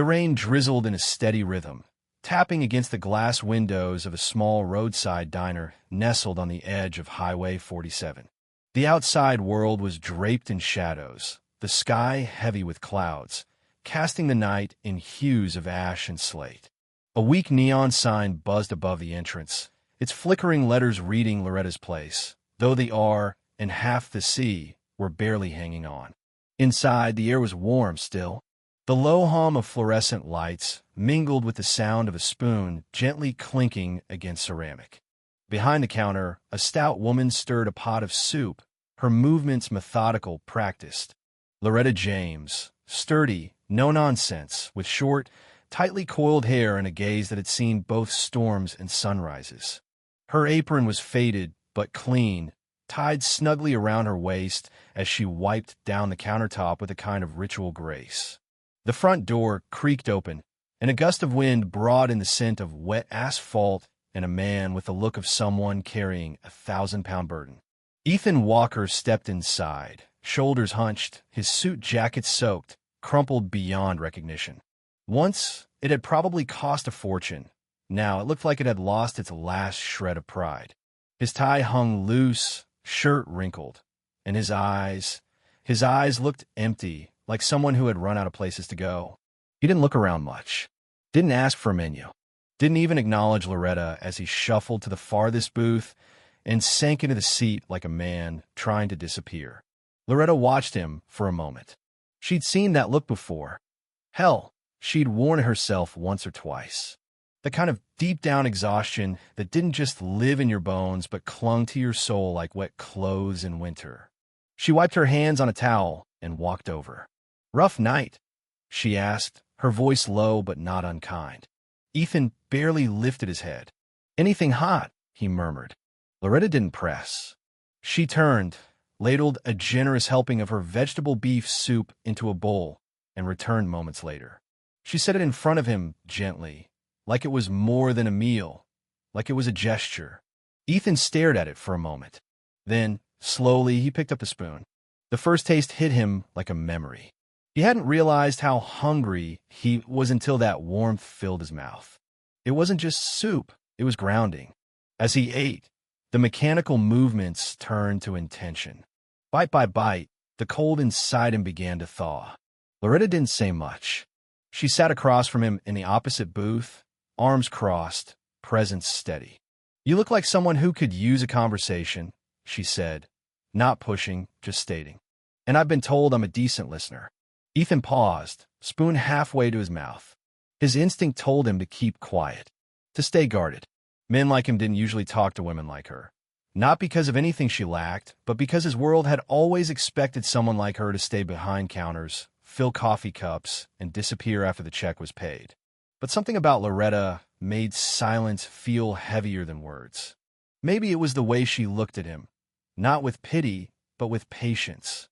The rain drizzled in a steady rhythm, tapping against the glass windows of a small roadside diner nestled on the edge of Highway 47. The outside world was draped in shadows, the sky heavy with clouds, casting the night in hues of ash and slate. A weak neon sign buzzed above the entrance, its flickering letters reading Loretta's place, though the R and half the C were barely hanging on. Inside, the air was warm still. The low hum of fluorescent lights mingled with the sound of a spoon gently clinking against ceramic. Behind the counter, a stout woman stirred a pot of soup, her movements methodical, practiced. Loretta James, sturdy, no-nonsense, with short, tightly coiled hair and a gaze that had seen both storms and sunrises. Her apron was faded but clean, tied snugly around her waist as she wiped down the countertop with a kind of ritual grace. The front door creaked open, and a gust of wind brought in the scent of wet asphalt and a man with the look of someone carrying a 1,000-pound burden. Ethan Walker stepped inside, shoulders hunched, his suit jacket soaked, crumpled beyond recognition. Once, it had probably cost a fortune. Now it looked like it had lost its last shred of pride. His tie hung loose, shirt wrinkled, and his eyes looked empty, like someone who had run out of places to go. He didn't look around much, didn't ask for a menu, didn't even acknowledge Loretta as he shuffled to the farthest booth and sank into the seat like a man trying to disappear. Loretta watched him for a moment. She'd seen that look before. Hell, she'd worn it herself once or twice. The kind of deep-down exhaustion that didn't just live in your bones but clung to your soul like wet clothes in winter. She wiped her hands on a towel and walked over. "Rough night?" she asked, her voice low but not unkind. Ethan barely lifted his head. "Anything hot?" he murmured. Loretta didn't press. She turned, ladled a generous helping of her vegetable beef soup into a bowl, and returned moments later. She set it in front of him gently, like it was more than a meal, like it was a gesture. Ethan stared at it for a moment. Then, slowly, he picked up the spoon. The first taste hit him like a memory. He hadn't realized how hungry he was until that warmth filled his mouth. It wasn't just soup, it was grounding. As he ate, the mechanical movements turned to intention. Bite by bite, the cold inside him began to thaw. Loretta didn't say much. She sat across from him in the opposite booth, arms crossed, presence steady. "You look like someone who could use a conversation," she said, not pushing, just stating. "And I've been told I'm a decent listener." Ethan paused, spoon halfway to his mouth. His instinct told him to keep quiet, to stay guarded. Men like him didn't usually talk to women like her. Not because of anything she lacked, but because his world had always expected someone like her to stay behind counters, fill coffee cups, and disappear after the check was paid. But something about Loretta made silence feel heavier than words. Maybe it was the way she looked at him, not with pity, but with patience.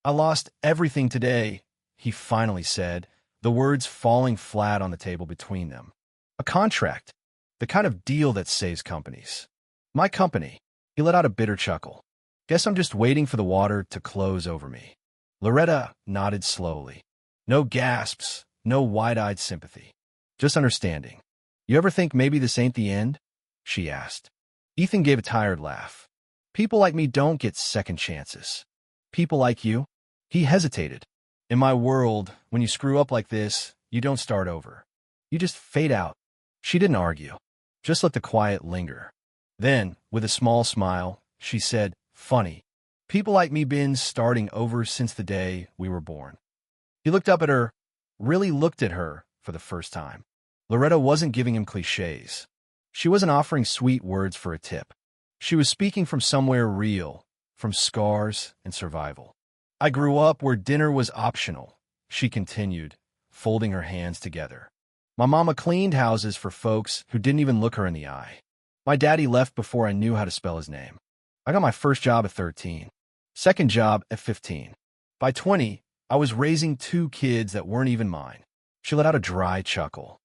"I lost everything today," he finally said, the words falling flat on the table between them. "A contract. The kind of deal that saves companies. My company." He let out a bitter chuckle. "Guess I'm just waiting for the water to close over me." Loretta nodded slowly. No gasps, no wide-eyed sympathy. Just understanding. "You ever think maybe this ain't the end?" she asked. Ethan gave a tired laugh. "People like me don't get second chances. People like you?" He hesitated. "In my world, when you screw up like this, you don't start over. You just fade out." She didn't argue, just let the quiet linger. Then, with a small smile, she said, "Funny. People like me been starting over since the day we were born." He looked up at her, really looked at her for the first time. Loretta wasn't giving him cliches. She wasn't offering sweet words for a tip. She was speaking from somewhere real, from scars and survival. "I grew up where dinner was optional," she continued, folding her hands together. "My mama cleaned houses for folks who didn't even look her in the eye. My daddy left before I knew how to spell his name. I got my first job at 13, second job at 15. By 20, I was raising 2 kids that weren't even mine." She let out a dry chuckle.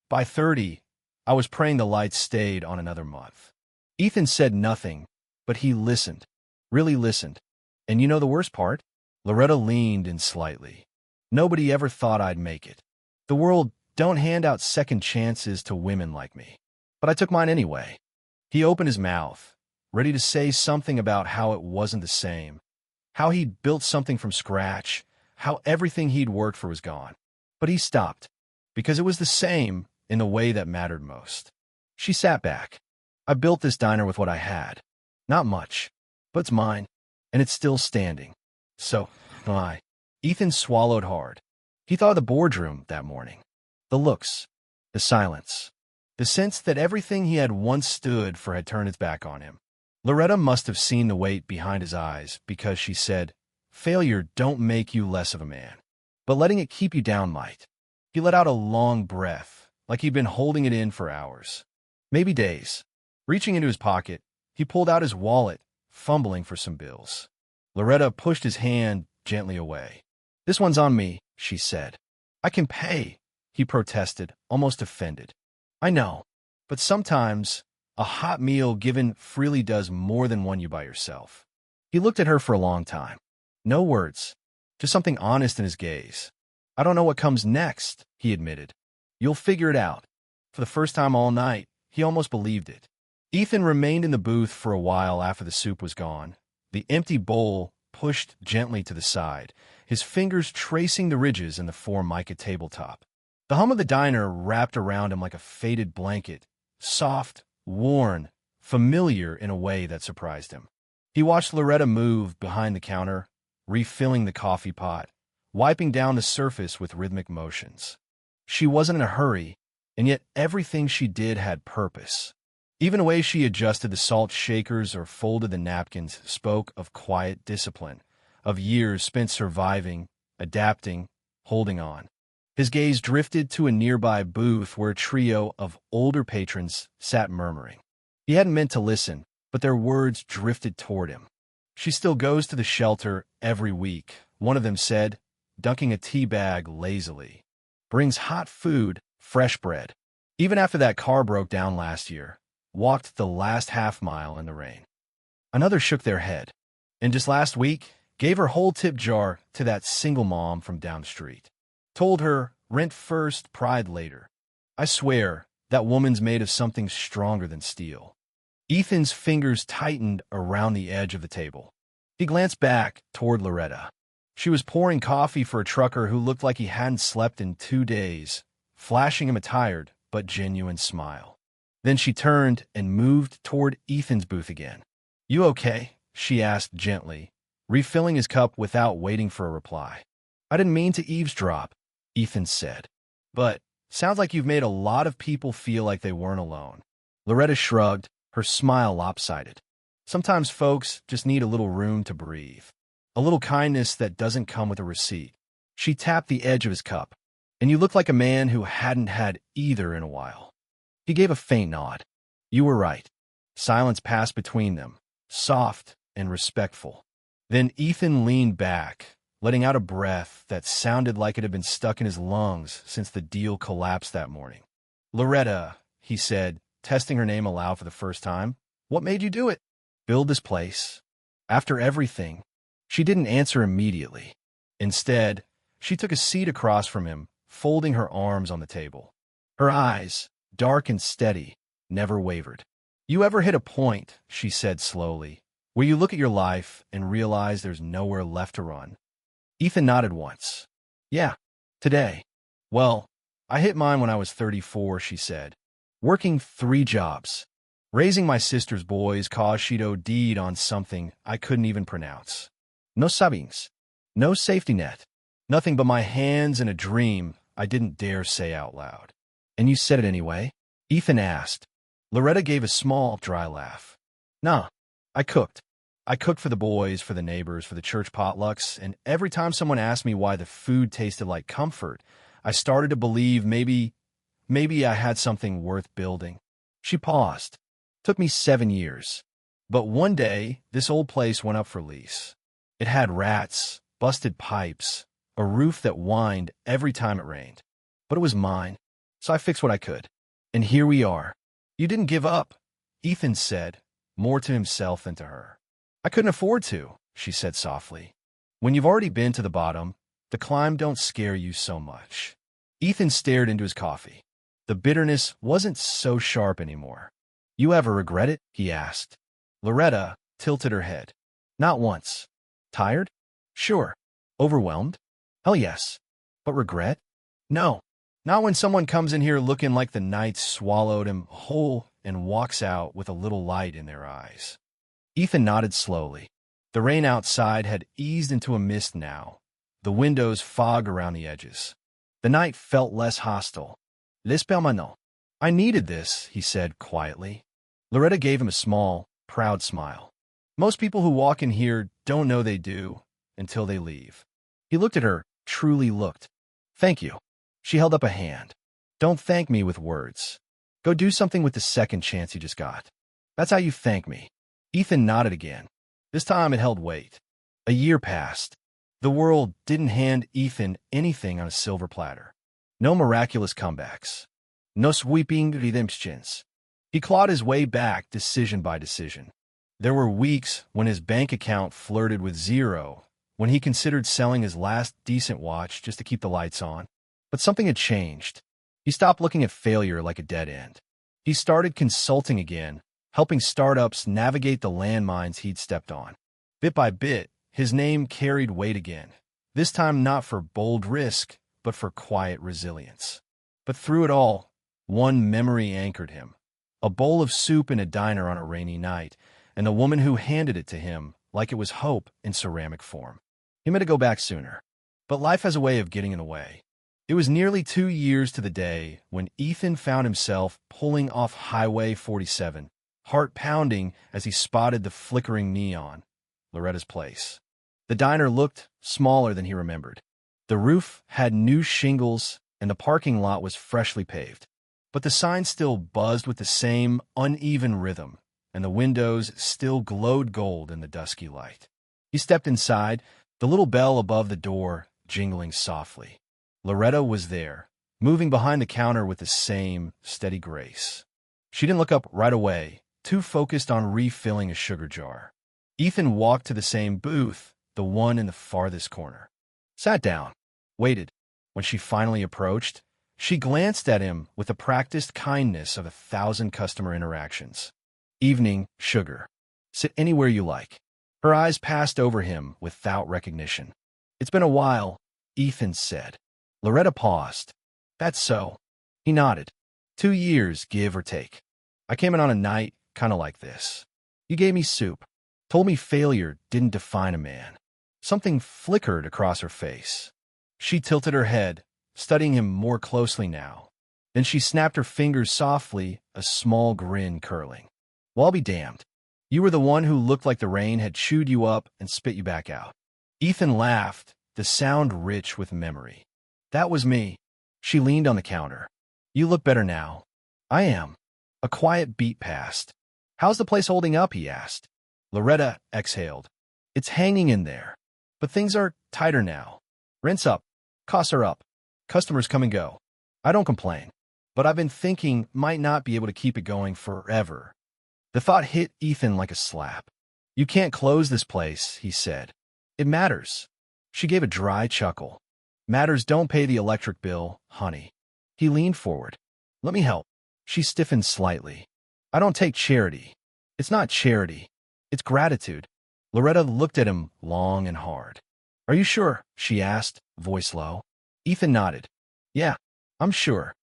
"By 30, I was praying the lights stayed on another month." Ethan said nothing, but he listened, really listened. "And you know the worst part?" Loretta leaned in slightly. "Nobody ever thought I'd make it. The world don't hand out second chances to women like me. But I took mine anyway. He opened his mouth, ready to say something about how it wasn't the same, how he'd built something from scratch, how everything he'd worked for was gone. But he stopped, because it was the same in the way that mattered most. She sat back. I built this diner with what I had. Not much, but it's mine, and it's still standing. So, am I. Ethan swallowed hard. He thought of the boardroom that morning. The looks, the silence, the sense that everything he had once stood for had turned its back on him. Loretta must have seen the weight behind his eyes because she said, "Failure don't make you less of a man, but letting it keep you down might." He let out a long breath, like he'd been holding it in for hours, maybe days. Reaching into his pocket, he pulled out his wallet, fumbling for some bills. Loretta pushed his hand gently away. "This one's on me," she said. "I can pay," he protested, almost offended. "I know, but sometimes a hot meal given freely does more than one you buy yourself." He looked at her for a long time. No words, just something honest in his gaze. "I don't know what comes next," he admitted. "You'll figure it out." For the first time all night, he almost believed it. Ethan remained in the booth for a while after the soup was gone, the empty bowl pushed gently to the side, his fingers tracing the ridges in the formica tabletop. The hum of the diner wrapped around him like a faded blanket, soft, worn, familiar in a way that surprised him. He watched Loretta move behind the counter, refilling the coffee pot, wiping down the surface with rhythmic motions. She wasn't in a hurry, and yet everything she did had purpose. Even the way she adjusted the salt shakers or folded the napkins spoke of quiet discipline, of years spent surviving, adapting, holding on. His gaze drifted to a nearby booth where a trio of older patrons sat murmuring. He hadn't meant to listen, but their words drifted toward him. "She still goes to the shelter every week," one of them said, dunking a tea bag lazily. "Brings hot food, fresh bread. Even after that car broke down last year, walked the last half-mile in the rain." Another shook their head, and just last week, gave her whole tip jar to that single mom from down the street. Told her, "Rent first, pride later." I swear, that woman's made of something stronger than steel. Ethan's fingers tightened around the edge of the table. He glanced back toward Loretta. She was pouring coffee for a trucker who looked like he hadn't slept in 2 days, flashing him a tired but genuine smile. Then she turned and moved toward Ethan's booth again. "You okay?" she asked gently, refilling his cup without waiting for a reply. "I didn't mean to eavesdrop," Ethan said. "But sounds like you've made a lot of people feel like they weren't alone." Loretta shrugged, her smile lopsided. "Sometimes folks just need a little room to breathe. A little kindness that doesn't come with a receipt." She tapped the edge of his cup. "And you look like a man who hadn't had either in a while." He gave a faint nod. "You were right." Silence passed between them, soft and respectful. Then Ethan leaned back, letting out a breath that sounded like it had been stuck in his lungs since the deal collapsed that morning. "Loretta," he said, testing her name aloud for the first time, "what made you do it? Build this place? After everything?" She didn't answer immediately. Instead, she took a seat across from him, folding her arms on the table. Her eyes, dark and steady, never wavered. "You ever hit a point," she said slowly, "where you look at your life and realize there's nowhere left to run?" Ethan nodded once. "Yeah, today." "Well, I hit mine when I was 34, she said. "Working 3 jobs. Raising my sister's boys cause she'd OD'd on something I couldn't even pronounce. No savings. No safety net. Nothing but my hands and a dream I didn't dare say out loud." "And you said it anyway?" Ethan asked. Loretta gave a small, dry laugh. "Nah, I cooked. I cooked for the boys, for the neighbors, for the church potlucks, and every time someone asked me why the food tasted like comfort, I started to believe maybe I had something worth building." She paused. "Took me 7 years. But one day, this old place went up for lease. It had rats, busted pipes, a roof that whined every time it rained. But it was mine, so I fixed what I could. And here we are." "You didn't give up," Ethan said, more to himself than to her. "I couldn't afford to," she said softly. "When you've already been to the bottom, the climb don't scare you so much." Ethan stared into his coffee. The bitterness wasn't so sharp anymore. You ever regret it? He asked. Loretta tilted her head. Not once. Tired? Sure. Overwhelmed? Hell yes. But regret? No. Not when someone comes in here looking like the night swallowed him whole and walks out with a little light in their eyes. Ethan nodded slowly. The rain outside had eased into a mist now, the windows fog around the edges. The night felt less hostile. L'espère maintenant. I needed this, he said quietly. Loretta gave him a small, proud smile. Most people who walk in here don't know they do until they leave. He looked at her, truly looked. Thank you. She held up a hand. Don't thank me with words. Go do something with the second chance you just got. That's how you thank me. Ethan nodded again. This time it held weight. A year passed. The world didn't hand Ethan anything on a silver platter. No miraculous comebacks. No sweeping redemptions. He clawed his way back decision by decision. There were weeks when his bank account flirted with zero, when he considered selling his last decent watch just to keep the lights on. But something had changed. He stopped looking at failure like a dead end. He started consulting again, helping startups navigate the landmines he'd stepped on. Bit by bit, his name carried weight again, this time not for bold risk, but for quiet resilience. But through it all, one memory anchored him. A bowl of soup in a diner on a rainy night, and the woman who handed it to him like it was hope in ceramic form. He meant to go back sooner, but life has a way of getting in the way. It was nearly 2 years to the day when Ethan found himself pulling off Highway 47, heart pounding as he spotted the flickering neon, Loretta's place. The diner looked smaller than he remembered. The roof had new shingles and the parking lot was freshly paved. But the sign still buzzed with the same uneven rhythm, and the windows still glowed gold in the dusky light. He stepped inside, the little bell above the door jingling softly. Loretta was there, moving behind the counter with the same steady grace. She didn't look up right away, too focused on refilling a sugar jar. Ethan walked to the same booth, the one in the farthest corner. Sat down, waited. When she finally approached, she glanced at him with the practiced kindness of 1,000 customer interactions. Evening, sugar. Sit anywhere you like. Her eyes passed over him without recognition. It's been a while, Ethan said. Loretta paused. That's so. He nodded. 2 years, give or take. I came in on a night kind of like this. You gave me soup. Told me failure didn't define a man. Something flickered across her face. She tilted her head, studying him more closely now. Then she snapped her fingers softly, a small grin curling. Well, I'll be damned. You were the one who looked like the rain had chewed you up and spit you back out. Ethan laughed, the sound rich with memory. That was me. She leaned on the counter. You look better now. I am. A quiet beat passed. How's the place holding up? He asked. Loretta exhaled. It's hanging in there. But things are tighter now. Rent's up. Costs are up. Customers come and go. I don't complain. But I've been thinking might not be able to keep it going forever. The thought hit Ethan like a slap. You can't close this place, he said. It matters. She gave a dry chuckle. Matters don't pay the electric bill, honey. He leaned forward. Let me help. She stiffened slightly. I don't take charity. It's not charity. It's gratitude. Loretta looked at him long and hard. Are you sure? She asked, voice low. Ethan nodded. Yeah, I'm sure.